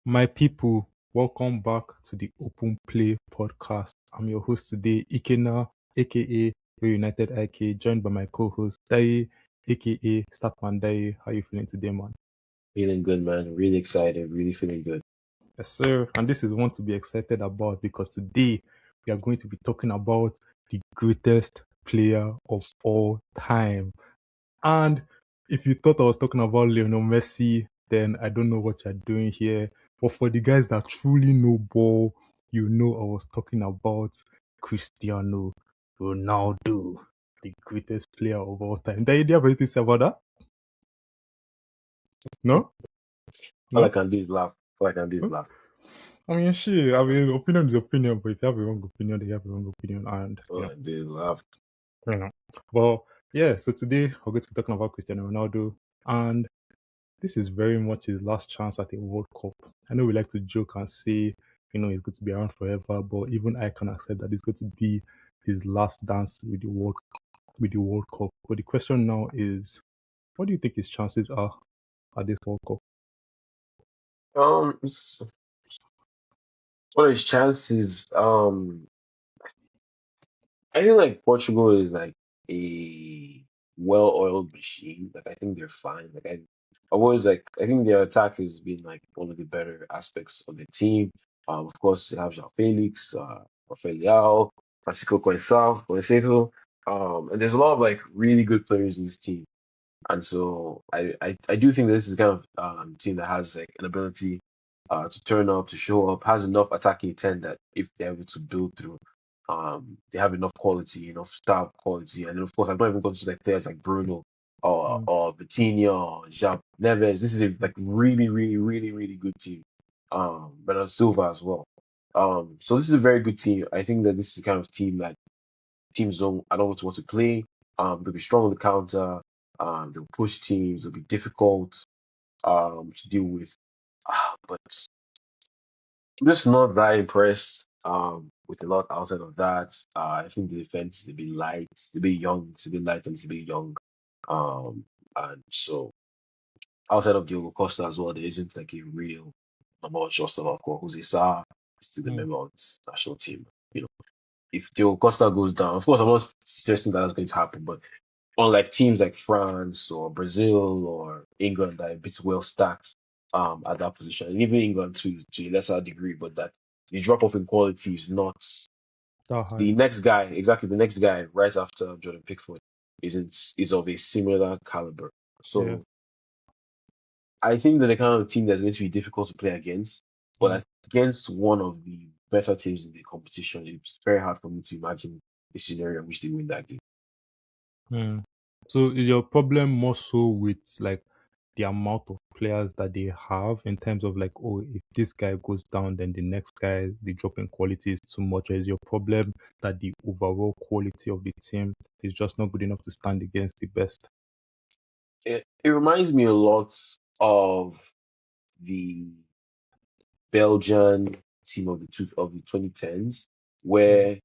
My people, welcome back to the Open Play podcast. I'm your host today, Ikena, aka Reunited IK, joined by my co-host Dai, aka Statman Dai. How you feeling today, man? Feeling good, man. Really excited. Really feeling good. Yes, sir. And this is one to be excited about because today we are going to be talking about the greatest player of all time. And if you thought I was talking about Lionel Messi, then I don't know what you're doing here. But for the guys that truly know ball, you know I was talking about Cristiano Ronaldo, the greatest player of all time. Do you have anything to say about that? No? All I No? can do is laugh. All I can do is No? laugh. I mean, sure. I mean, opinion is opinion, but if you have a wrong opinion, then you have a wrong opinion. And, All I do is laugh. you know. But yeah, so today we're going to be talking about Cristiano Ronaldo. And this is very much his last chance at a World Cup. I know we like to joke and say, he's going to be around forever, but even I can accept that it's going to be his last dance with the World Cup. But the question now is, what do you think his chances are at this World Cup? S- what are his chances? I think like Portugal is like a well-oiled machine. Like I think they're fine. I've always like I think their attack has been like one of the better aspects of the team. Of course, you have João Felix, Rafael Leao, Francisco Coensao. And there's a lot of like really good players in this team. And so I do think this is the kind of team that has like an ability to turn up, to show up, has enough attacking intent that if they're able to build through, they have enough quality, enough star quality. And then of course I've not even gone to like players like Bruno Mm, or Vitinha or João Neves. This is a like really good team. Bernardo Silva as well. So this is a very good team. I think that this is the kind of team that teams don't want to play. They'll be strong on the counter. They'll push teams. They'll be difficult to deal with. But I'm just not that impressed with a lot outside of that. I think the defense is a bit light, it's a bit young, it's a bit light and it's a bit young. Um, and so outside of Diogo Costa as well, there isn't like a real number one shortstop. Of course, Jose Sa is still the mm, member of this national team. You know, if Diogo Costa goes down, of course, I'm not suggesting that that's going to happen, but unlike teams like France or Brazil or England that are a bit well stacked at that position, and even England to a lesser degree, but that the drop off in quality is not that high. the next guy, exactly the next guy right after Jordan Pickford is of a similar caliber. Yeah. So I think that the kind of team that's going to be difficult to play against, Mm, but against one of the better teams in the competition, it's very hard for me to imagine a scenario in which they win that game. mm. So is your problem more so with like the amount of players that they have in terms of like, oh, if this guy goes down, then the next guy, the drop in quality is too much? Or is your problem that the overall quality of the team is just not good enough to stand against the best? It reminds me a lot of the Belgian team of the 2010s, Mm, where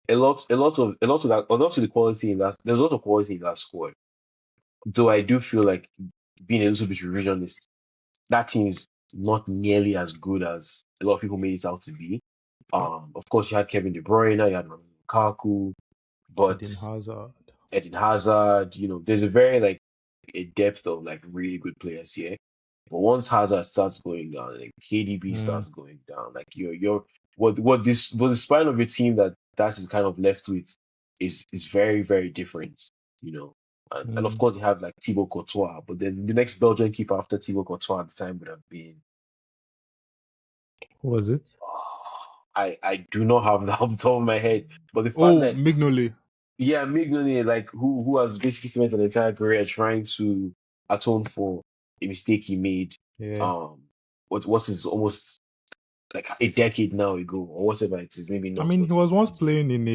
a lot of the quality in that there's a lot of quality in that squad. Though I do feel like being a little bit revisionist, that team is not nearly as good as a lot of people made it out to be. Of course, you had Kevin De Bruyne, you had Romelu Lukaku, but Eden Hazard. Eden Hazard, there's a very like a depth of like really good players here. But once Hazard starts going down, like KDB Mm, starts going down, like you're what the spine of your team that is kind of left with is very different, you know. And of mm. course you have like Thibaut Courtois, but then the next Belgian keeper after Thibaut Courtois at the time would have been Who was it? I do not have that off the top of my head, but the fact Oh, that Mignole. yeah, Mignolet, like who has basically spent an entire career trying to atone for a mistake he made. Yeah. Um, what was his almost like a decade now ago or whatever it is, maybe I not, mean, he but was once playing in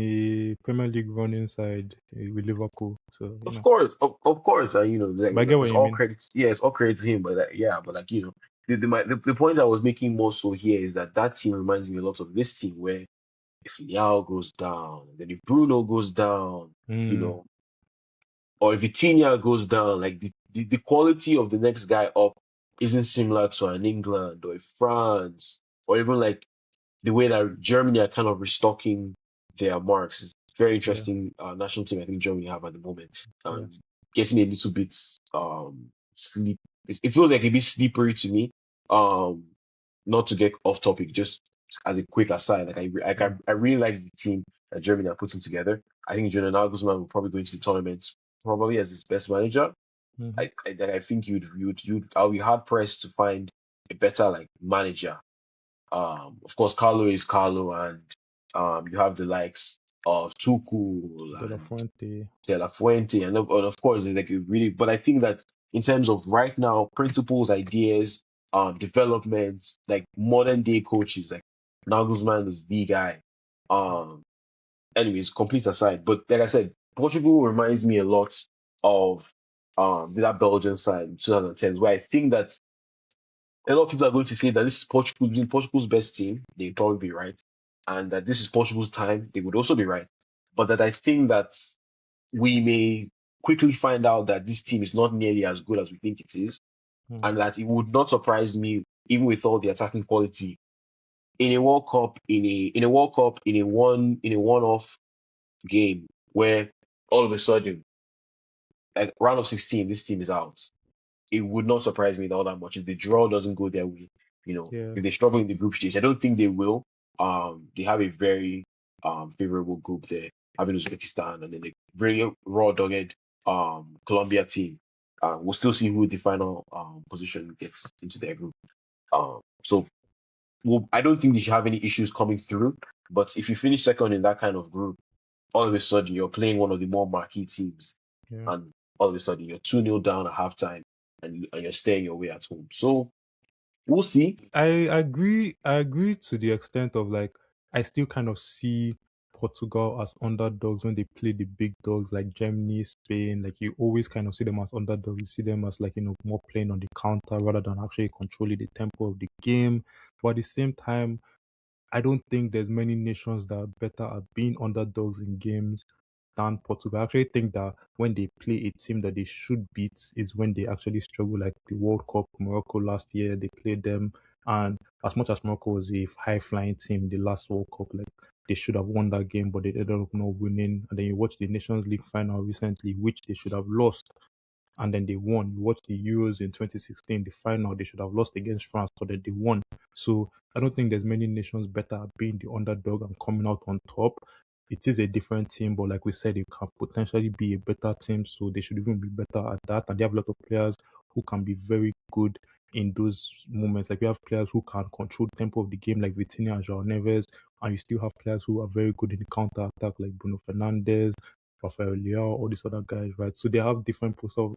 a Premier League running side with Liverpool. So, of course, but I get what it's you all mean. credit, yeah, it's all credit to him, but yeah, but like the point I was making more so here is that that team reminds me a lot of this team where if Liao goes down, then if Bruno goes down, you Mm, know, or if Vitinha goes down, like the quality of the next guy up isn't similar to an England or a France or even like the way that Germany are kind of restocking their marks. Is very Yeah, interesting national team I think Germany have at the moment. yeah. And getting a little bit sleep it feels like a bit slippery to me. Um not to get off topic, just as a quick aside, Sure. I really like the team that Germany are putting together. I think Julian Nagelsmann will probably go into the tournament probably as his best manager. Mm-hmm. I think I'll be hard pressed to find a better like manager. Of course, Carlo is Carlo, and you have the likes of Tuchel De La and Fuente. De La Fuente, and of course, it's like a really. But I think that in terms of right now, principles, ideas, development, like modern day coaches, like Nagelsmann is the guy. Um, anyways, complete aside, but like I said, Portugal reminds me a lot of that Belgian side in 2010, where I think that a lot of people are going to say that this is Portugal's best team. They'd probably be right. And that this is Portugal's time. They would also be right. But that I think that we may quickly find out that this team is not nearly as good as we think it is. Mm. And that it would not surprise me, even with all the attacking quality, in a World Cup, in a one-off game where all of a sudden, like round of 16, this team is out. It would not surprise me all that much if the draw doesn't go their way. Yeah, If they struggle in the group stage, I don't think they will. They have a very favorable group there, having Uzbekistan and then a very raw dogged Colombia team. We'll still see who the final position gets into their group. So I don't think they should have any issues coming through. But if you finish second in that kind of group, all of a sudden you're playing one of the more marquee teams, yeah. and all of a sudden you're 2-0 down at halftime, and you're staying your way at home. So we'll see. I agree. I agree to the extent of like I still kind of see Portugal as underdogs when they play the big dogs like Germany, Spain. Like you always kind of see them as underdogs. You see them as like more playing on the counter rather than actually controlling the tempo of the game. But at the same time, I don't think there's many nations that are better at being underdogs in games than Portugal. I actually think that when they play a team that they should beat is when they actually struggle, like the World Cup, Morocco last year, they played them. And as much as Morocco was a high flying team the last World Cup, like they should have won that game, but they ended up not winning. And then you watch the Nations League final recently, which they should have lost and then they won. You watch the Euros in 2016, the final, they should have lost against France, but then they won. So I don't think there's many nations better at being the underdog and coming out on top. It is a different team, but like we said, it can potentially be a better team, so they should even be better at that. And they have a lot of players who can be very good in those moments. Like we have players who can control the tempo of the game, like Vitinha and João Neves, and you still have players who are very good in the counter attack, like Bruno Fernandes, Rafael Leao, all these other guys, right? So they have different profiles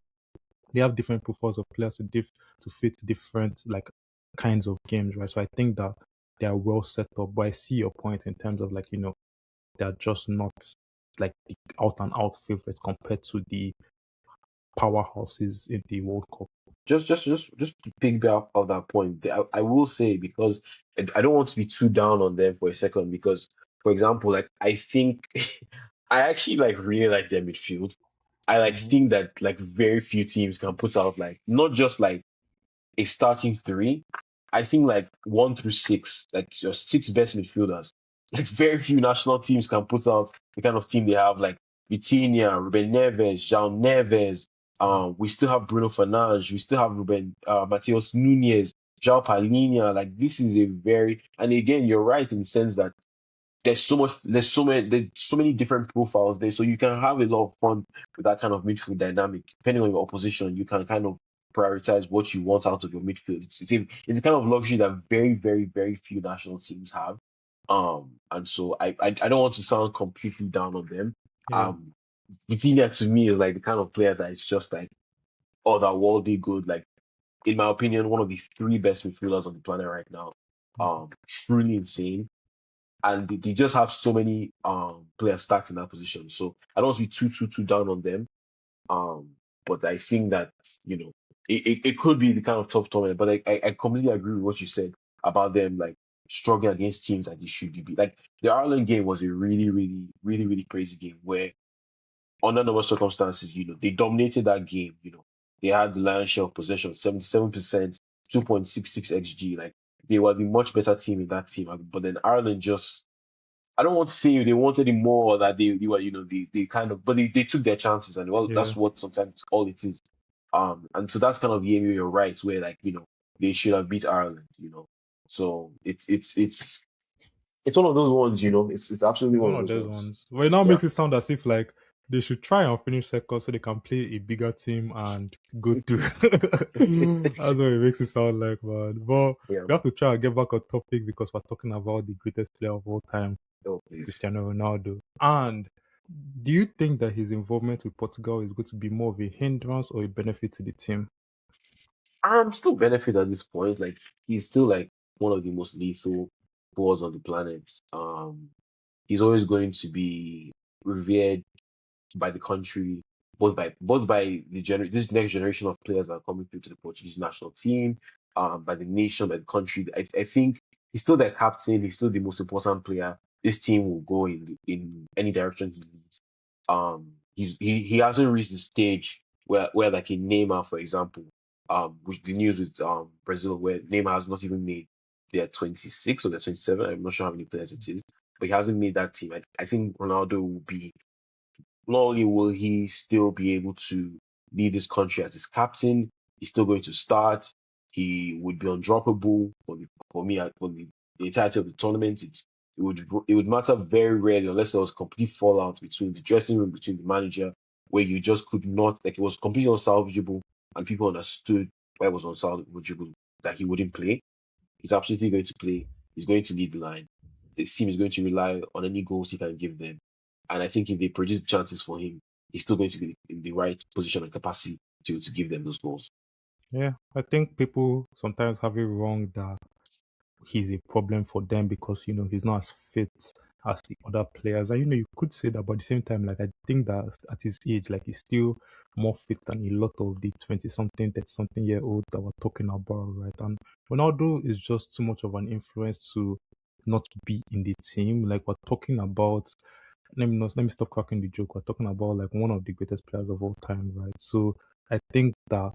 of players to fit different like kinds of games, right? So I think that they are well set up. But I see your point in terms of like they're just not like the out and out favorites compared to the powerhouses in the World Cup. Just to piggyback off that point, I will say, because I don't want to be too down on them for a second, because for example, like I think I actually like really like their midfield. I like Mm-hmm. think that like very few teams can put out like not just like a starting three. I think like 1 through 6, like your 6 best midfielders. Like very few national teams can put out the kind of team they have, like Vitinha, Ruben Neves, João Neves. We still have Bruno Fernandes. We still have Mateus Nunes, João Palhinha. Like this is a very, and again, you're right in the sense that there's so many different profiles there, so you can have a lot of fun with that kind of midfield dynamic. Depending on your opposition, you can kind of prioritize what you want out of your midfield. It's a kind of luxury that very, very, very few national teams have. And so I don't want to sound completely down on them. Yeah. Um, Vitinha to me is like the kind of player that is just like otherworldly good. Like in my opinion, one of the 3 best midfielders on the planet right now. Truly insane, and they just have so many players stacked in that position. So I don't want to be too down on them. Um, but I think that it could be the kind of tough tournament. But I completely agree with what you said about them like struggling against teams that they should be. Like the Ireland game was a really, really, really, really crazy game where under normal circumstances, they dominated that game. They had the lion's share of possession, 77%. 2.66 xg. Like they were the much better team in that team, but then Ireland just. I don't want to say they wanted it more, or that they were, they kind of, but they took their chances, and well, Yeah, that's what sometimes all it is. And so that's kind of the area you're right, where like, they should have beat Ireland. So it's one of those ones. It's absolutely it's one one of of those those ones. ones. But it now Yeah. makes it sound as if like they should try and finish second so they can play a bigger team and go through. That's what it makes it sound like, man. But Yeah. we have to try and get back on topic because we're talking about the greatest player of all time, Oh, please. Cristiano Ronaldo. And do you think that his involvement with Portugal is going to be more of a hindrance or a benefit to the team? I'm still benefit at this point. Like he's still like one of the most lethal balls on the planet. He's always going to be revered by the country, both by this next generation of players that are coming through to the Portuguese national team, by the nation, by the country. I think he's still their captain. He's still the most important player. This team will go in any direction he leads. He hasn't reached the stage where like in Neymar, for example, which the news with Brazil, where Neymar has not even made their 26 or their 27. I'm not sure how many players it is, but he hasn't made that team. I think Ronaldo will be. Not only will he still be able to lead this country as his captain, he's still going to start. He would be undroppable for me for the entirety of the tournament. It would matter very rarely unless there was complete fallout between the dressing room, between the manager, where you just could not, like, it was completely unsalvageable, and people understood why it was unsalvageable, that he wouldn't play. He's absolutely going to play. He's going to lead the line. This team is going to rely on any goals he can give them. And I think if they produce chances for him, he's still going to be in the right position and capacity to give them those goals. Yeah, I think people sometimes have it wrong that he's a problem for them because he's not as fit as the other players. And you could say that, but at the same time, like I think that at his age, like he's still more fit than a lot of the 20 something, 30 something year olds that we're talking about, right? And Ronaldo is just too much of an influence to not be in the team. Like we're talking about let me stop cracking the joke. We're talking about like one of the greatest players of all time, right? So I think that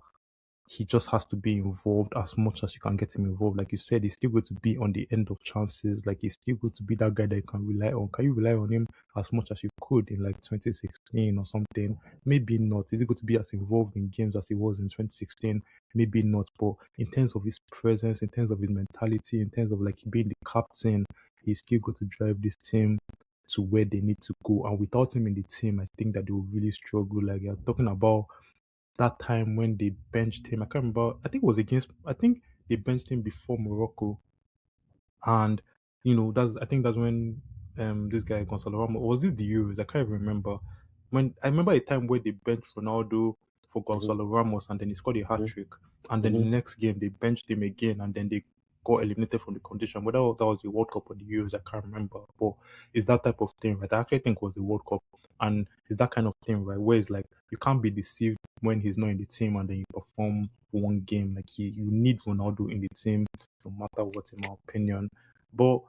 he just has to be involved as much as you can get him involved. Like you said, he's still going to be on the end of chances. Like he's still going to be that guy that you can rely on. Can you rely on him as much as you could in like 2016 or something? Maybe not. Is he going to be as involved in games as he was in 2016? Maybe not. But in terms of his presence, in terms of his mentality, in terms of like being the captain, he's still going to drive this team to where they need to go. And without him in the team, I think that they will really struggle. Like you're talking about that time when they benched him. I can't remember. I think it was against. I think they benched him before Morocco, and that's. I think that's when this guy Gonzalo Ramos was this the Euros. I can't even remember. When I remember a time where they benched Ronaldo for hmm Gonzalo Ramos, and then he scored a hat hmm trick, and then the hmm next game they benched him again, and then they got eliminated from the competition. Whether that was the World Cup or the Euros, I can't remember. But it's that type of thing, right? I actually think it was the World Cup, and it's that kind of thing, right? Where it's like you can't be deceived when he's not in the team, and then you perform one game. Like you need Ronaldo in the team, no matter what, in my opinion. But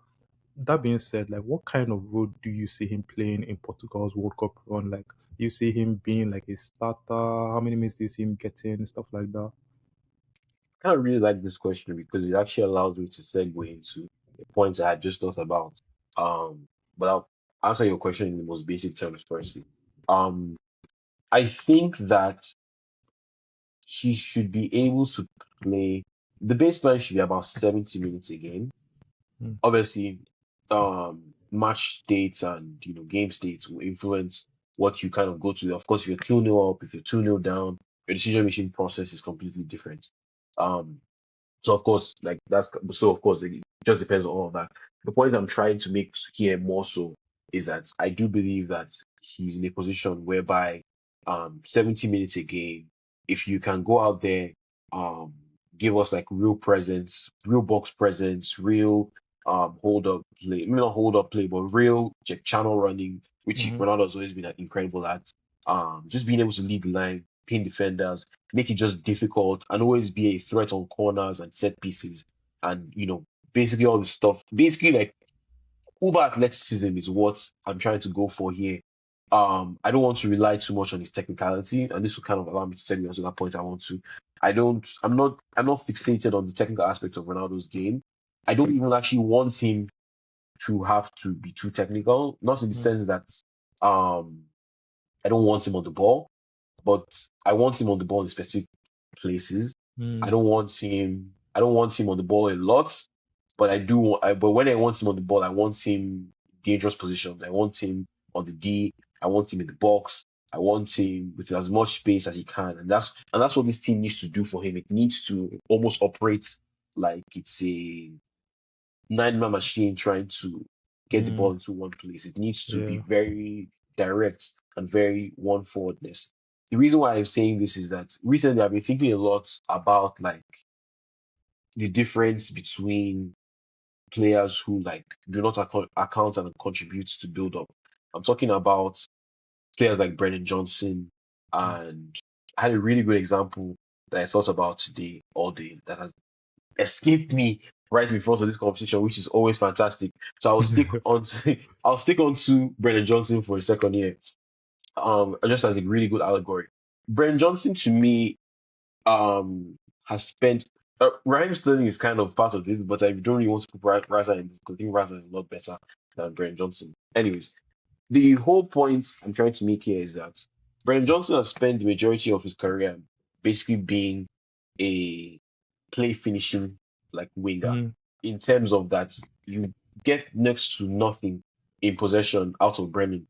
that being said, like, what kind of role do you see him playing in Portugal's World Cup run? Like, you see him being like a starter? How many minutes do you see him getting? Stuff like that. I kind of really like this question because it actually allows me to segue into the points I had just thought about. But I'll answer your question in the most basic terms firstly. Um, I think that he should be able to play. The baseline should be about 70 minutes a game. Mm, Obviously, match states and game states will influence what you kind of go to. Of course, if you're 2-0 up, if you're 2-0 down, your decision making process is completely different. Um, so of course, it just depends on all of that. The point I'm trying to make here more so is that I do believe that he's in a position whereby 70 minutes a game, if you can go out there, um give us like real presence, real box presence, real hold up play, maybe not hold up play, but real channel running, which mm-hmm, Ronaldo has always been incredible at. Just being able to lead the line, pin defenders, make it just difficult, and always be a threat on corners and set pieces, and basically all the stuff. Basically, like uber athleticism is what I'm trying to go for here. I don't want to rely too much on his technicality, and this will kind of allow me to segue onto that point I want to. I'm not fixated on the technical aspects of Ronaldo's game. I don't even actually want him to have to be too technical, not in the Mm, sense that um I don't want him on the ball, but I want him on the ball in specific places. mm, I don't want him on the ball a lot, but but when I want him on the ball, I want him in dangerous positions. I want him on the D. I want him in the box. I want him with as much space as he can, and that's what this team needs to do for him. It needs to almost operate like it's a nine-man machine trying to get the mm, ball into one place. It needs to be yeah. very direct and very one forwardness. The reason why I'm saying this is that recently I've been thinking a lot about like the difference between players who like do not account and contribute to build up. I'm talking about players like Brennan Johnson, Mm. and I had a really good example that I thought about today all day that has escaped me right before this conversation, which is always fantastic. So I'll stick on to Brennan Johnson for a second here. Just as a really good allegory. Brennan Johnson to me has spent Raheem Sterling is kind of part of this, but I don't really want to put Raza in this because I think Raza is a lot better than Brennan Johnson. Anyways, the whole point I'm trying to make here is that Brennan Johnson has spent the majority of his career basically being a play finishing like winger Mm, in terms of that you get next to nothing in possession out of Brennan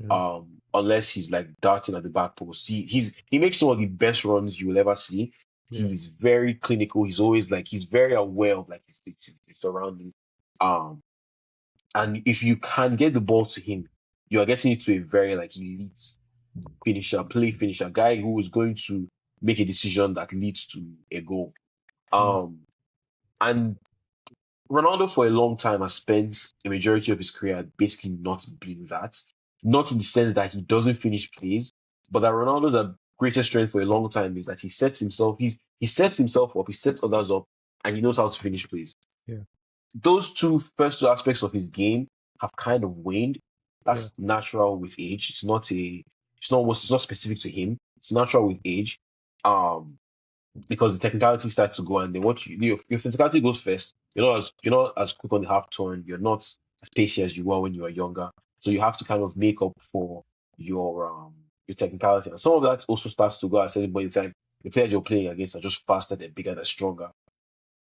yeah, unless he's like darting at the back post. He makes some of the best runs you will ever see. yeah, He's very clinical. He's always like he's very aware of like his surroundings. Um and if you can get the ball to him, you are getting it to a very like elite finisher, play finisher, guy who is going to make a decision that leads to a goal. mm, Um and Ronaldo for a long time has spent a majority of his career basically not being that. Not in the sense that he doesn't finish plays, but that Ronaldo's greatest strength for a long time is that he sets himself up, he sets others up, and he knows how to finish plays. yeah, Those first two aspects of his game have kind of waned. yeah, That's natural with age. It's not specific to him. It's natural with age. Um because the technicality starts to go and then your physicality goes first. You're not as quick on the half turn, you're not as pacey as you were when you were younger. So you have to kind of make up for your technicality. And some of that also starts to go at a certain point in time. The players you're playing against are just faster, they're bigger, they're stronger.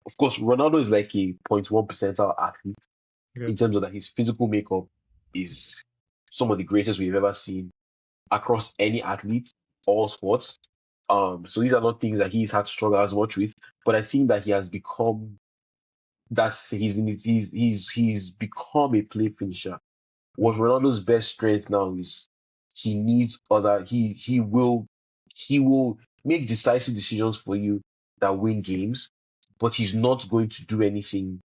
Of course, Ronaldo is like a 0.1 percentile athlete yeah, in terms of that his physical makeup is some of the greatest we've ever seen across any athlete, all sports. So these are not things that he's had to struggle as much with, but I think that he has become he's become a play finisher. What mm, Ronaldo's best strength now is he needs other he will make decisive decisions for you that win games, but he's not going to do anything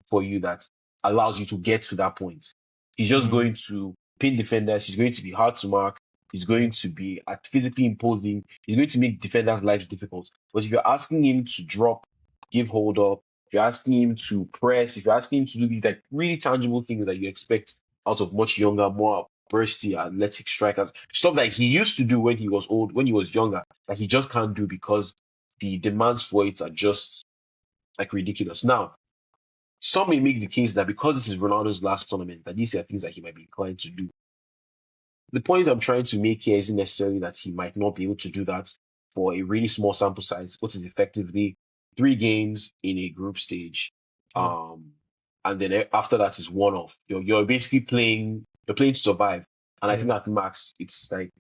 for you that allows you to get to that point. He's just mm, going to pin defenders, he's going to be hard to mark, he's yeah, going to be physically imposing, he's going to make defenders' lives difficult. But if you're asking him to drop, give hold up, if you're asking him to press, if you're asking him to do these like really tangible things that you expect out of much younger, more bursty, athletic strikers. Stuff that he used to do when he was old, when he was younger, that he just can't do because the demands for it are just like ridiculous. Now, some may make the case that because this is Ronaldo's last tournament, that these are things that he might be inclined to do. The point I'm trying to make here isn't necessarily that he might not be able to do that for a really small sample size, what is effectively 3 games in a group stage. yeah, Um, and then after that is one off. You're basically you're playing to survive. And I think yeah. at max, it's like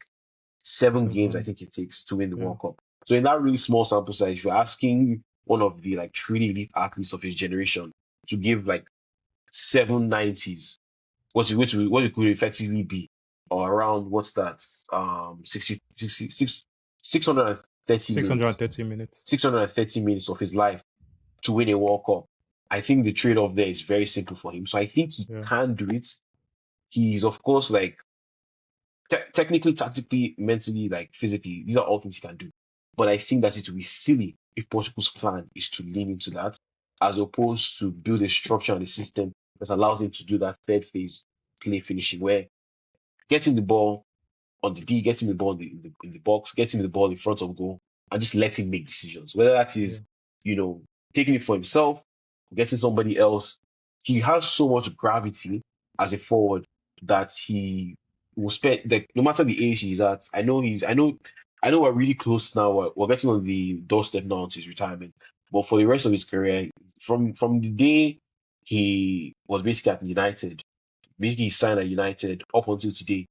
7 games, I 7, think it takes to win the yeah, World Cup. So in that really small sample size, you're asking one of the like truly elite athletes of his generation to give like 790s what it could effectively be, or around what's that? 630 minutes, 630 minutes. 630 minutes of his life to win a World Cup. I think the trade-off there is very simple for him. So I think he Yeah, can do it. He's of course like technically, tactically, mentally, like physically, these are all things he can do. But I think that it will be silly if Portugal's plan is to lean into that, as opposed to build a structure and a system that allows him to do that third phase play finishing, where getting the ball. on the D, get him the ball in the box, get him the ball in front of goal, and just let him make decisions. Whether that Yeah. is, taking it for himself, getting somebody else. He has so much gravity as a forward that he will spend, like, no matter the age he's at. I know we're really close now. We're getting on the doorstep now to his retirement. But for the rest of his career, from the day he was basically at United, basically he signed at United up until today,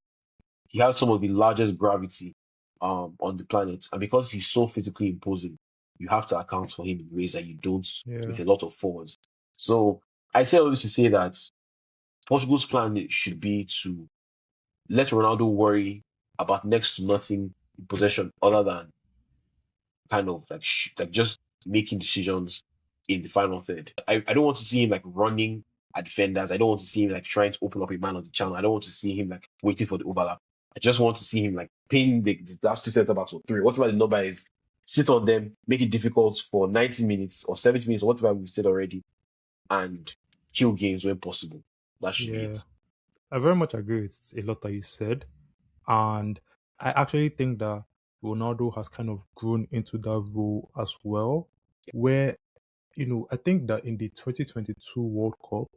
he has some of the largest gravity on the planet. And because he's so physically imposing, you have to account for him in ways that you don't Yeah. with a lot of forwards. So I say all this to say that Portugal's plan should be to let Ronaldo worry about next to nothing in possession other than kind of like just making decisions in the final third. I don't want to see him like running at defenders. I don't want to see him like trying to open up a man on the channel. I don't want to see him like waiting for the overlap. I just want to see him like pin the last two centre backs or three, whatever the number is, sit on them, make it difficult for 90 minutes or 70 minutes or whatever we said already, and kill games when possible. That should be Yeah. it. I very much agree with a lot that you said. And I actually think that Ronaldo has kind of grown into that role as well, where, I think that in the 2022 World Cup,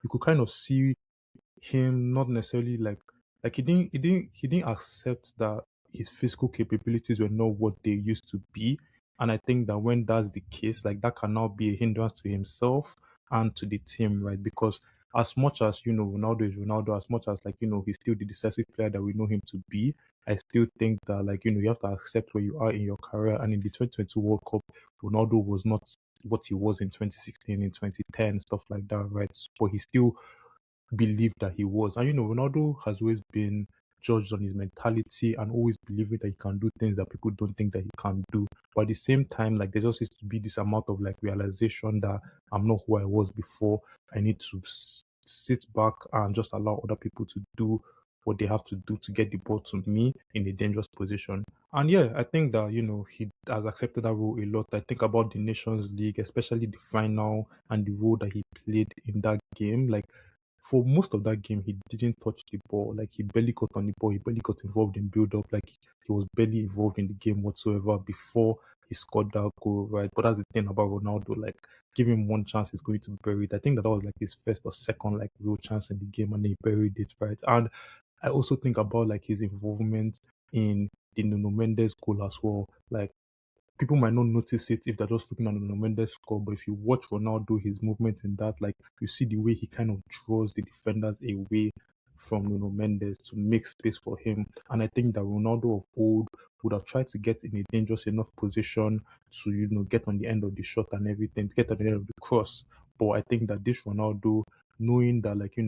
you could kind of see him not necessarily like he didn't accept that his physical capabilities were not what they used to be. And I think that when that's the case, like that can now be a hindrance to himself and to the team, right? Because as much as Ronaldo is Ronaldo, as much as like he's still the decisive player that we know him to be, I still think that like you have to accept where you are in your career. And in the 2022 World Cup, Ronaldo was not what he was in 2016, in 2010, stuff like that, right? But he still believed that he was. And Ronaldo has always been judged on his mentality and always believing that he can do things that people don't think that he can do. But at the same time, like there just needs to be this amount of like realization that I'm not who I was before. I need to sit back and just allow other people to do what they have to do to get the ball to me in a dangerous position. And yeah, I think that, he has accepted that role a lot. I think about the Nations League, especially the final and the role that he played in that game. Like for most of that game, he didn't touch the ball. Like he barely got on the ball. He barely got involved in build up. Like he was barely involved in the game whatsoever before he scored that goal, right? But that's the thing about Ronaldo. Like give him one chance, he's going to bury it. I think that was like his first or second like real chance in the game, and he buried it, right? And I also think about like his involvement in the Nuno Mendes goal as well. Like people might not notice it if they're just looking at the Nuno Mendes score, but if you watch Ronaldo, his movement in that, like you see the way he kind of draws the defenders away from Nuno Mendes to make space for him. And I think that Ronaldo of old would have tried to get in a dangerous enough position to, get on the end of the shot and everything, to get on the end of the cross. But I think that this Ronaldo, knowing that like,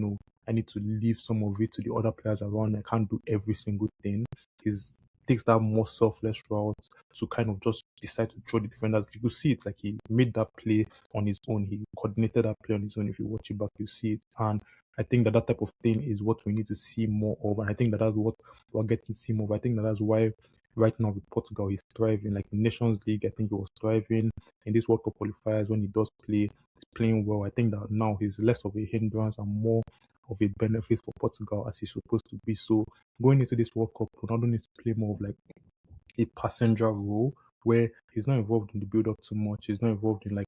I need to leave some of it to the other players around, I can't do every single thing, is takes that more selfless route to kind of just decide to throw the defenders. You could see it like he made that play on his own. He coordinated that play on his own. If you watch it back, you see it. And I think that that type of thing is what we need to see more of. And I think that that's what we're getting to see more of. I think that that's why right now with Portugal, he's thriving. Like in Nations League, I think he was thriving. In this World Cup qualifiers, when he does play, he's playing well. I think that now he's less of a hindrance and more of a benefit for Portugal as he's supposed to be. So going into this World Cup, Ronaldo needs to play more of like a passenger role where he's not involved in the build up too much. He's not involved in like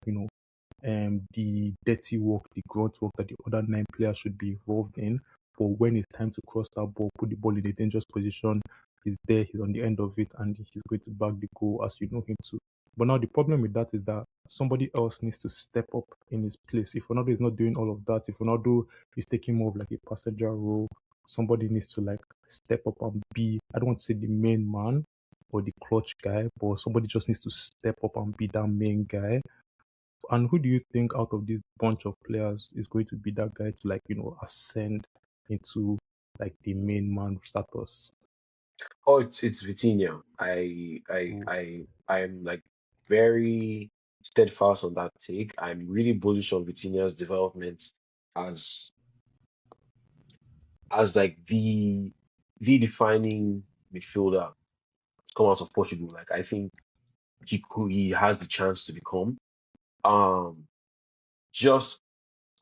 the dirty work, the grunt work that the other nine players should be involved in. But when it's time to cross that ball, put the ball in a dangerous position, he's there, he's on the end of it, and he's going to bag the goal as you know him to. But now the problem with that is that somebody else needs to step up in his place. If Ronaldo is not doing all of that, if Ronaldo is taking more of like a passenger role, somebody needs to like step up and be, I don't want to say the main man or the clutch guy, but somebody just needs to step up and be that main guy. And who do you think out of this bunch of players is going to be that guy to like, ascend into like the main man status? Oh, it's Vitinha. Ooh, I'm like very steadfast on that take. I'm really bullish on Vitinha's development as like the defining midfielder to come out of Portugal. Like I think he has the chance to become um just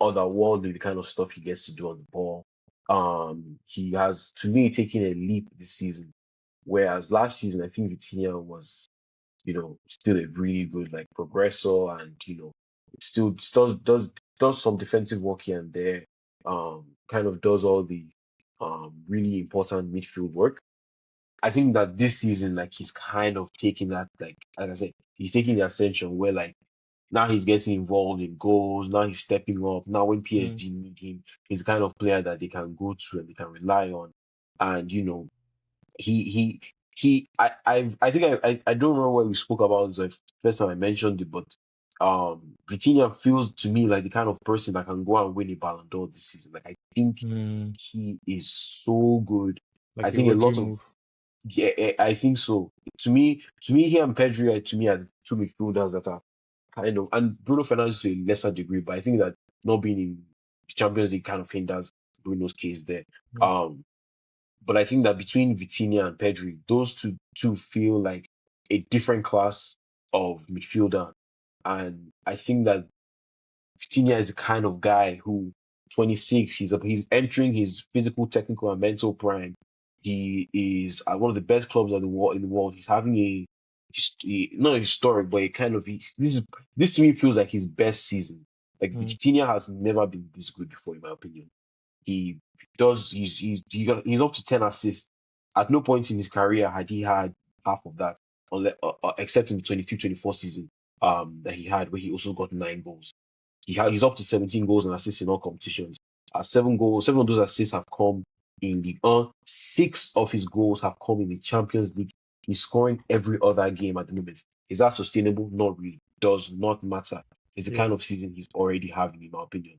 otherworldly the kind of stuff he gets to do on the ball. He has to me taken a leap this season Whereas last season, I think Vitinha was, still a really good like progressor, and still does some defensive work here and there. Kind of does all the really important midfield work. I think that this season, like he's kind of taking that, like I said, he's taking the ascension where like now he's getting involved in goals. Now he's stepping up. Now when Mm, PSG need him, he's the kind of player that they can go to and they can rely on. And he he I think I don't remember when we spoke about this the first time I mentioned it, but Vitinha feels to me like the kind of person that can go and win a Ballon d'Or this season. Like I think mm, he is so good. I like a think a Rodri lot of move. yeah, I think so. To me, he and Pedri are to me are the two midfielders that are kind of, and Bruno Fernandes to a lesser degree, but I think that not being in the Champions League kind of hinders Bruno's case there. Mm, Um, but I think that between Vitinha and Pedri, those two feel like a different class of midfielder, and I think that Vitinha is the kind of guy who 26, he's entering his physical, technical, and mental prime. He is at one of the best clubs in the world. He's having not a historic, but a kind of this to me feels like his best season. Like mm, Vitinha has never been this good before, in my opinion. He does. He's up to 10 assists. At no point in his career had he had half of that, except in the 23-24 season that he had, where he also got 9 goals. He's up to 17 goals and assists in all competitions. 7 goals, 7 of those assists have come in League 1. 6 of his goals have come in the Champions League. He's scoring every other game at the moment. Is that sustainable? Not really. Does not matter. It's the kind yeah, of season he's already having, in my opinion.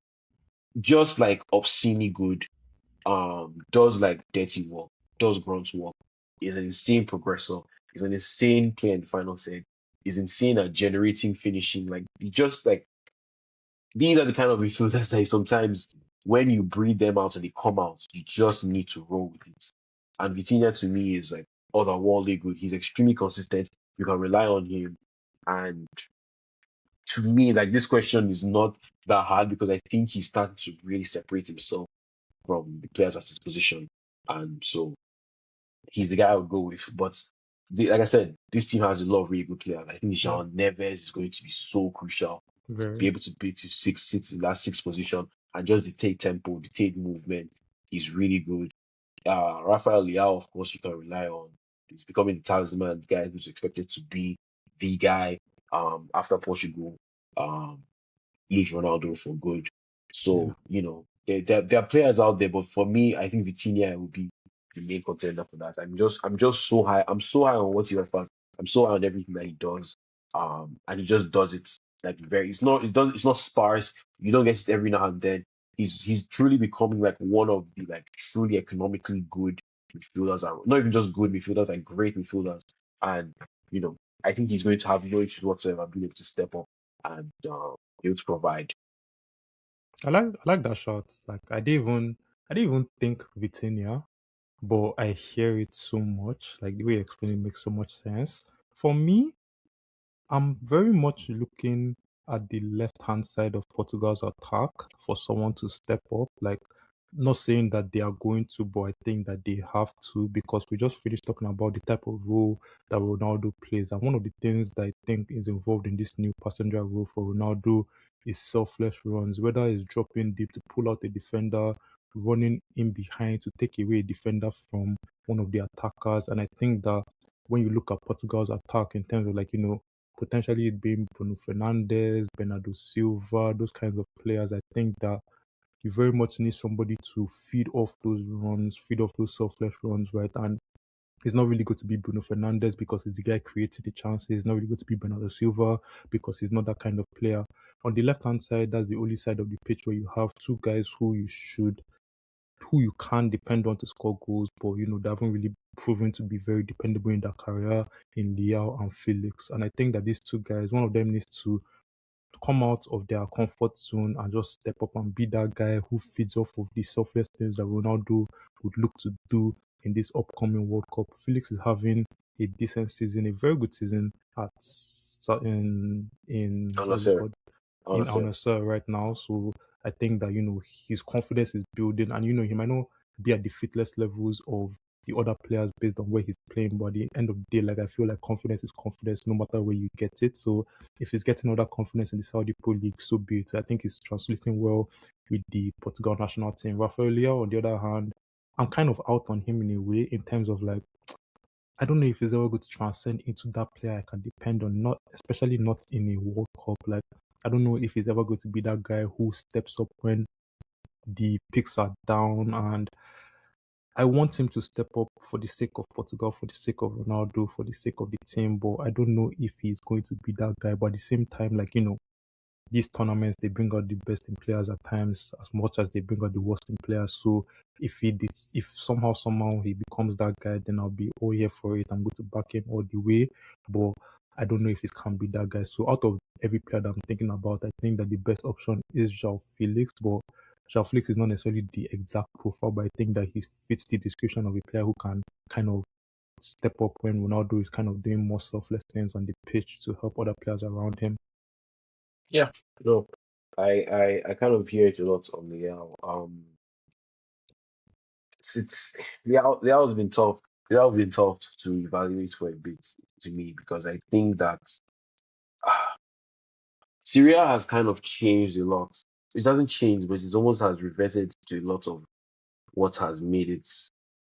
Just like obscenely good, does like dirty work, does grunt work. Is an insane progressor. Is an insane player in the final third. Is insane at generating, finishing. Like he just like these are the kind of midfielders that sometimes when you breathe them out and they come out, you just need to roll with it. And Vitinha to me is like otherworldly good. He's extremely consistent. You can rely on him. And to me, like this question is not that hard because I think he's starting to really separate himself from the players at his position. And so he's the guy I would go with. But like I said, this team has a lot of really good players. I think yeah, Jean Neves is going to be so crucial to be very. able to be to sit in that sixth position and just dictate tempo, dictate movement. He's really good. Rafael Leao, of course, you can rely on. He's becoming the talisman, the guy who's expected to be the guy after Portugal. Um, lose Ronaldo for good. Yeah, So, there are players out there, but for me, I think Vitinha will be the main contender for that. I'm just so high. I'm so high on what he offers. I'm so high on everything that he does. And he just does it like it's not sparse. You don't get it every now and then. He's truly becoming like one of the like truly economically good midfielders, and not even just good midfielders, like great midfielders. And you know, I think he's going to have no issues whatsoever being able to step up and be able to provide. I like that shot. Like I didn't even think Vitinha, but I hear it so much. Like the way you explain it makes so much sense. For me, I'm very much looking at the left hand side of Portugal's attack for someone to step up. Like, not saying that they are going to, but I think that they have to because we just finished talking about the type of role that Ronaldo plays. And one of the things that I think is involved in this new passenger role for Ronaldo is selfless runs, whether it's dropping deep to pull out a defender, running in behind to take away a defender from one of the attackers. And I think that when you look at Portugal's attack in terms of like, potentially it being Bruno Fernandes, Bernardo Silva, those kinds of players. I think that you very much need somebody to feed off those runs, feed off those selfless runs, right? And it's not really good to be Bruno Fernandes because he's the guy creating the chances. It's not really good to be Bernardo Silva because he's not that kind of player. On the left hand side, that's the only side of the pitch where you have two guys who you can depend on to score goals, but they haven't really proven to be very dependable in their career in Liao and Felix. And I think that these two guys, one of them needs to come out of their comfort zone and just step up and be that guy who feeds off of the selfless things that Ronaldo would look to do in this upcoming World Cup. Felix is having a decent season, a very good season in what's it Honestly, called in Al honestly, Nassr right now. So I think that his confidence is building, and he might not be at the fitness levels of the other players based on where he's playing. But at the end of the day, like I feel like confidence is confidence no matter where you get it. So if he's getting other confidence in the Saudi Pro League, so be it. I think he's translating well with the Portugal national team. Rafael Leao, on the other hand, I'm kind of out on him in a way in terms of like I don't know if he's ever going to transcend into that player I can depend on, not especially not in a World Cup. Like I don't know if he's ever going to be that guy who steps up when the picks are down, and I want him to step up for the sake of Portugal, for the sake of Ronaldo, for the sake of the team. But I don't know if he's going to be that guy. But at the same time, like these tournaments they bring out the best in players at times as much as they bring out the worst in players. So if somehow he becomes that guy, then I'll be all here for it. I'm going to back him all the way. But I don't know if it can be that guy. So out of every player that I'm thinking about, I think that the best option is João Felix. But João Felix is not necessarily the exact profile, but I think that he fits the description of a player who can kind of step up when Ronaldo is kind of doing more selfless things on the pitch to help other players around him. Yeah, no, I kind of hear it a lot on Leao. It's Leao's been tough. Leao's been tough to evaluate for a bit to me because I think that Syria has kind of changed a lot. It hasn't changed, but it almost has reverted to a lot of what has made it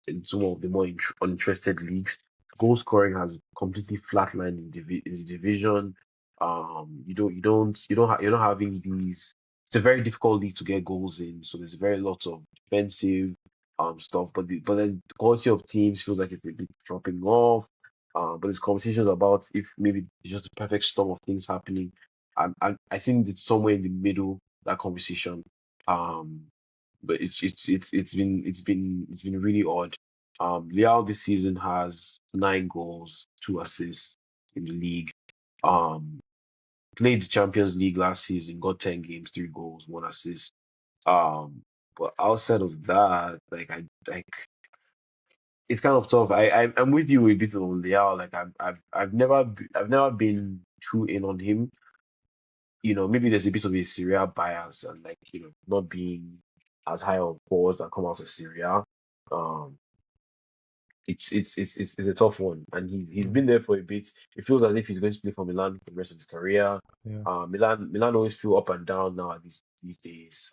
in some of the more uninterested leagues. Goal scoring has completely flatlined in the division. You're not having these. It's a very difficult league to get goals in, so there's very lots of defensive stuff. But then the quality of teams feels like it's a bit dropping off. But there's conversations about if maybe it's just a perfect storm of things happening. I think it's somewhere in the middle, that conversation. Um, but it's been really odd. Leao this season has 9 goals, 2 assists in the league. Um, Played the Champions League last season, got 10 games, 3 goals, 1 assist. Um, but outside of that, it's kind of tough. I'm with you a bit on Leao. Like I've never been too in on him. Maybe there's a bit of a Syria bias and not being as high on balls that come out of Syria. Um, it's a tough one, and he's Yeah, been there for a bit. It feels as if he's going to play for Milan for the rest of his career. yeah. Milan always feel up and down now these days.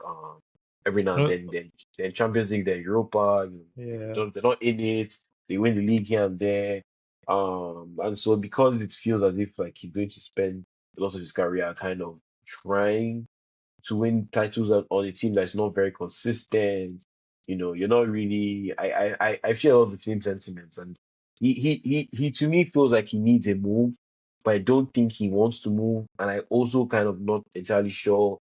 Every now and No, then Champions League, then Europa. yeah, They're not in it. They win the league here and there. And so because it feels as if like he's going to spend a lot of his career kind of trying to win titles on a team that's not very consistent. You're not really. I share all the same sentiments, and he to me feels like he needs a move, but I don't think he wants to move, and I also kind of not entirely sure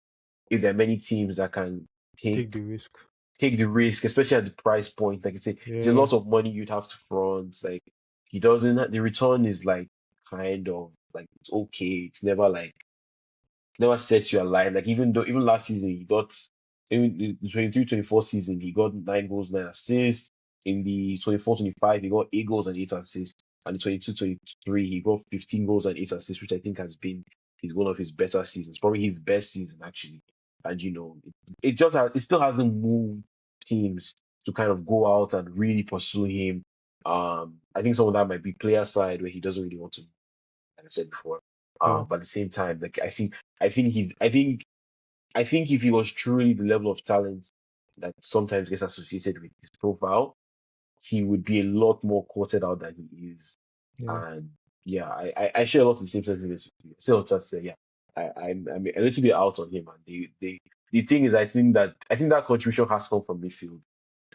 if there are many teams that can take take the risk. take the risk, especially at the price point. Like it's a Yeah, lot of money you'd have to front. Like he doesn't. The return is like kind of like it's okay. It's never sets you alight. Like even last season he got in the 23-24 season he got 9 goals, 9 assists. In the 24-25 he got 8 goals and 8 assists. And the 22-23 he got 15 goals and 8 assists, which I think has been one of his better seasons, probably his best season actually. And it still hasn't moved teams to kind of go out and really pursue him. I think some of that might be player side where he doesn't really want to, like I said before. yeah, But at the same time, like I think if he was truly the level of talent that sometimes gets associated with his profile, he would be a lot more courted out than he is. yeah. And yeah, I share a lot of the same sentiments with you. So just say, yeah, I'm a little bit out on him. And the thing is, I think that contribution has come from midfield.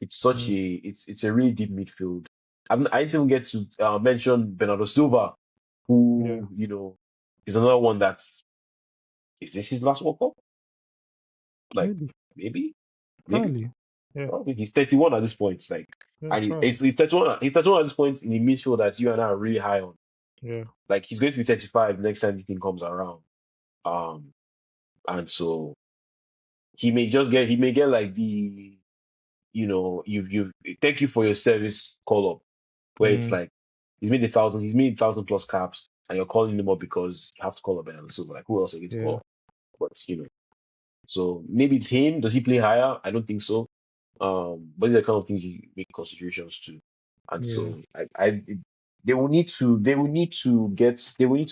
It's such Mm, it's a really deep midfield. I didn't even get to mention Bernardo Silva, yeah, who is another one is this his last World Cup? Like maybe, maybe, maybe. probably. Yeah, Probably. He's 31 at this point. Like, yeah, and probably. he's 31. He's 31 at this point in the midfield that you and I are really high on. Yeah, Like, he's going to be 35 next time the thing comes around. Um, and so he may get like you've thank you for your service call up, where it's mm, like he's made 1,000 plus caps, and you're calling him up because you have to call up and so like who else are you going to call yeah. up? But so maybe it's him. Does he play higher? I don't think so. But these are the kind of things you make considerations to. And Yeah. so they will need to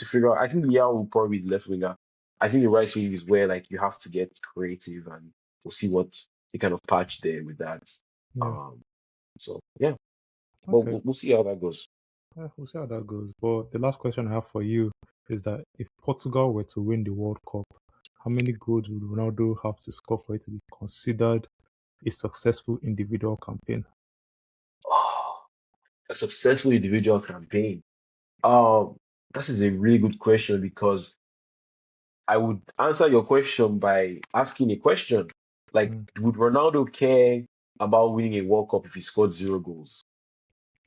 figure out. I think Liao will probably be the left winger. I think the right wing is where like you have to get creative, and we'll see what they kind of patch there with that. Yeah. Um, so yeah, but Okay. we'll see how that goes. Yeah, we'll see how that goes. But the last question I have for you is that if Portugal were to win the World Cup, how many goals would Ronaldo have to score for it to be considered a successful individual campaign? Oh, a successful individual campaign. Um, this is a really good question because I would answer your question by asking a question. Like, Mm. would Ronaldo care about winning a World Cup if he scored 0 goals?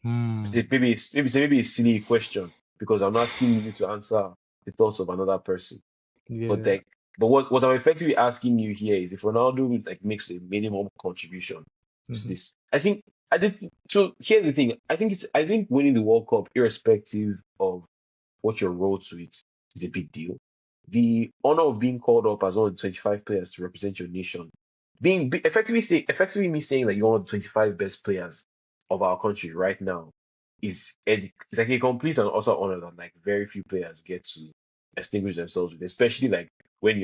Hmm. Maybe a silly question because I'm asking you to answer the thoughts of another person. But Yeah. like, but what I'm effectively asking you here is if Ronaldo like makes a minimum contribution to Mm-hmm. this. I think so. Here's the thing. I think winning the World Cup, irrespective of what your role to it, is a big deal. The honor of being called up as one of the 25 players to represent your nation, effectively me saying that you're one of the 25 best players of our country right now it's like a complete and utter honor that like very few players get to distinguish themselves with, especially like when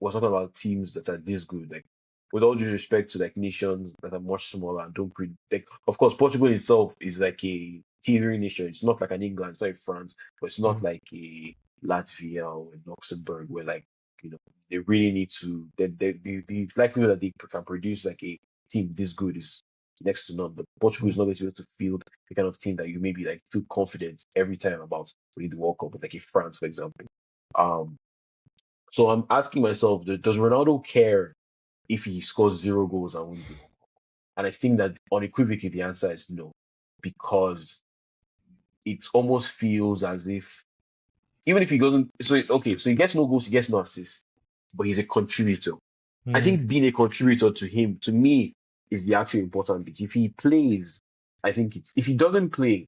we're talking about teams that are this good. Like with all due respect to like nations that are much smaller and don't like of course Portugal itself is like a teetering nation. It's not like an England, it's not like France, but it's not Yeah. like a Latvia or a Luxembourg where like they really need to the likelihood that they can produce like a team this good is next to none. But Portugal Yeah. is not going to be able to field the kind of team that you maybe like feel confident every time about winning the World Cup, with like a France, for example. Um, so I'm asking myself, does Ronaldo care if he scores 0 goals and wins the World Cup? And I think that unequivocally the answer is no, because it almost feels as if even if he doesn't, okay, so he gets no goals, he gets no assists, but he's a contributor. I Mm. think being a contributor to him, to me, is the actual important bit. If he plays, I think it's if he doesn't play,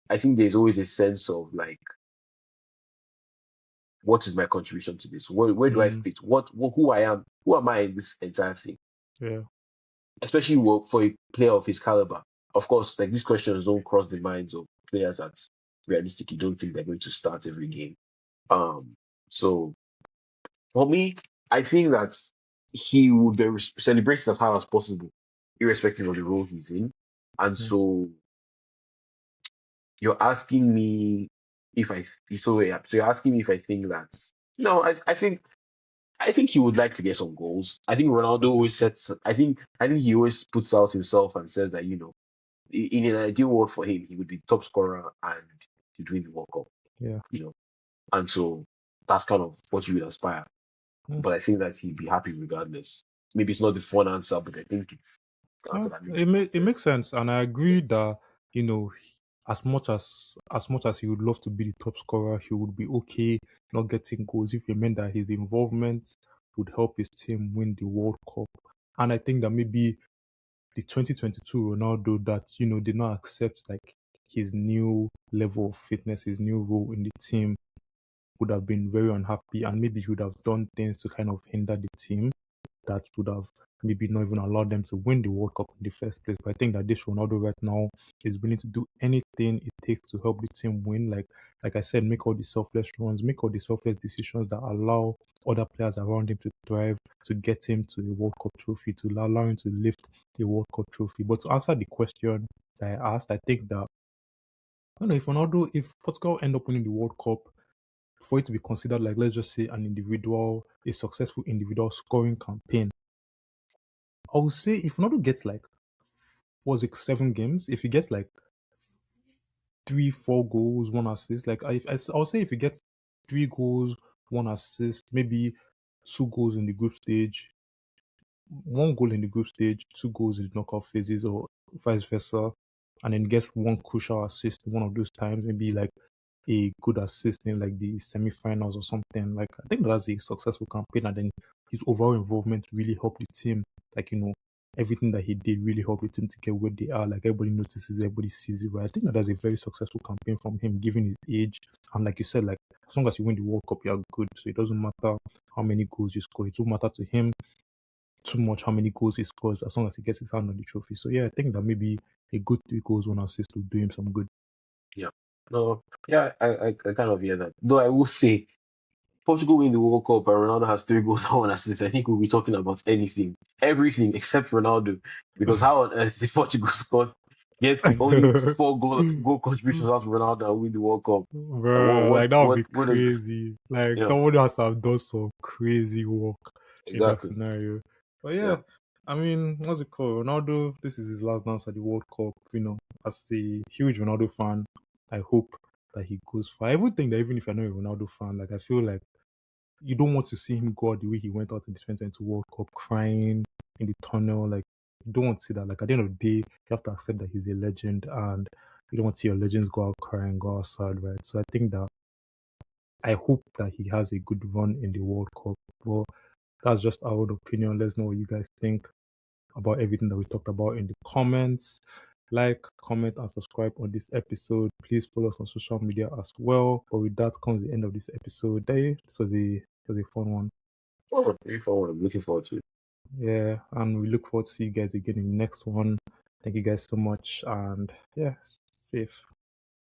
I think there's always a sense of like, what is my contribution to this? Where do I Mm. fit? Who I am? Who am I in this entire thing? Yeah. Especially for a player of his caliber. Of course, like these questions don't cross the minds of players that realistically don't think they're going to start every game. Um, so for me, I think that he would be celebrated as hard as possible, irrespective of the role he's in. And Mm. so you're asking me if I so yeah, so you're asking me if I think that no, I think he would like to get some goals. I think Ronaldo always Obviously. sets I think he always puts out himself and says that, in an ideal world for him, he would be top scorer and he'd win the World Cup, Yeah. you know. And so that's kind of what you would aspire. Mm. But I think that he'd be happy regardless. Maybe it's not the fun answer, but I think it's the answer No, that makes most it sense. makes sense, and I agree that as much as he would love to be the top scorer, he would be okay not getting goals if he meant that his involvement would help his team win the World Cup. And I think that maybe the 2022 Ronaldo that did not accept like his new level of fitness, his new role in the team, would have been very unhappy, and maybe he would have done things to kind of hinder the team that would have maybe not even allowed them to win the World Cup in the first place. But I think that this Ronaldo right now is willing to do anything it takes to help the team win. Like I said, make all the selfless runs, make all the selfless decisions that allow other players around him to thrive, to get him to the World Cup trophy, to allow him to lift the World Cup trophy. But to answer the question that I asked, I think that I don't know if Portugal end up winning the World Cup, for it to be considered like, let's just say, a successful individual scoring campaign, I would say if Ronaldo gets like, was it 7 games? If he gets like three, 4 goals, one assist, like I would say if he gets 3 goals, one assist, maybe 2 goals in the group stage, 1 goal in the group stage, 2 goals in the knockout phases, or vice versa, and then gets one crucial assist one of those times, maybe like a good assist in like the semi-finals or something. Like I think that's a successful campaign, and then his overall involvement really helped the team. Like everything that he did really helped the team to get where they are. Like everybody notices, everybody sees it. Right? I think that's a very successful campaign from him, given his age. And like you said, like as long as you win the World Cup, you are good. So it doesn't matter how many goals you score. It won't matter to him too much how many goals he scores as long as he gets his hand on the trophy. So yeah, I think that maybe a good 3 goals, 1 assist will do him some good. Yeah. No, yeah, I kind of hear that. Though I will say Portugal win the World Cup and Ronaldo has 3 goals and 1 assist. I think we'll be talking about anything, everything except Ronaldo. Because how on earth did Portugal score get only four goal contributions after Ronaldo and win the World Cup? Like Bro, like that would be what is crazy. Like yeah, someone has to have done some crazy work in that exactly. scenario. But yeah, Yeah. I mean, what's it called? Ronaldo, this is his last dance at the World Cup. As a huge Ronaldo fan, I hope that he goes far. I would think that even if you're not a Ronaldo fan, like I feel like you don't want to see him go out the way he went out in the 2022 World Cup, crying in the tunnel. Like, you don't want to see that. Like, at the end of the day, you have to accept that he's a legend, and you don't want to see your legends go out crying, go out sad, right? So I think that I hope that he has a good run in the World Cup. Well, that's just our own opinion. Let's know what you guys think about everything that we talked about in the comments. Like, comment, and subscribe on this episode. Please follow us on social media as well. But with that comes the end of this episode. This was a fun one. Oh, really fun one. I'm looking forward to it. Yeah, and we look forward to see you guys again in the next one. Thank you guys so much, and yeah, safe.